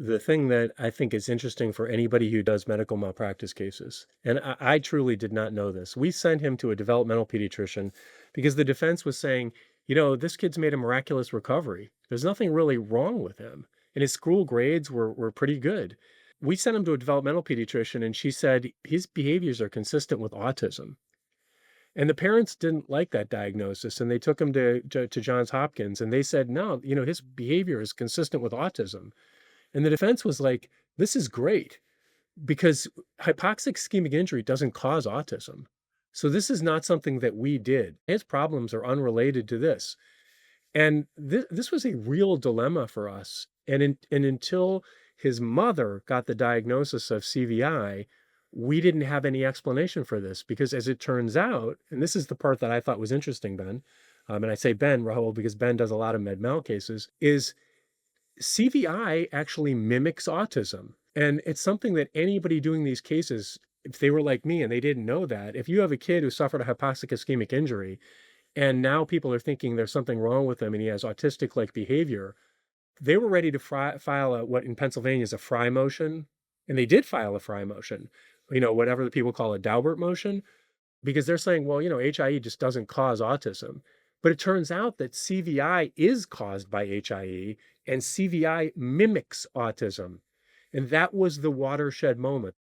the thing that I think is interesting for anybody who does medical malpractice cases, and I truly did not know this. We sent him to a developmental pediatrician because the defense was saying, this kid's made a miraculous recovery. There's nothing really wrong with him. And his school grades were pretty good. We sent him to a developmental pediatrician, and she said his behaviors are consistent with autism. And the parents didn't like that diagnosis, and they took him to Johns Hopkins, and they said, no, his behavior is consistent with autism. And the defense was like, this is great because hypoxic ischemic injury doesn't cause autism. So this is not something that we did. His problems are unrelated to this. And this was a real dilemma for us. And until his mother got the diagnosis of CVI, we didn't have any explanation for this because, as it turns out, and this is the part that I thought was interesting, Ben, and I say Ben, Rahul, because Ben does a lot of med mal cases, is CVI actually mimics autism. And it's something that anybody doing these cases, if they were like me and they didn't know that, if you have a kid who suffered a hypoxic ischemic injury, and now people are thinking there's something wrong with him and he has autistic-like behavior, they were ready to file what in Pennsylvania is a Fry motion. And they did file a Fry motion, whatever the people call a Daubert motion, because they're saying, well, HIE just doesn't cause autism. But it turns out that CVI is caused by HIE, and CVI mimics autism. And that was the watershed moment.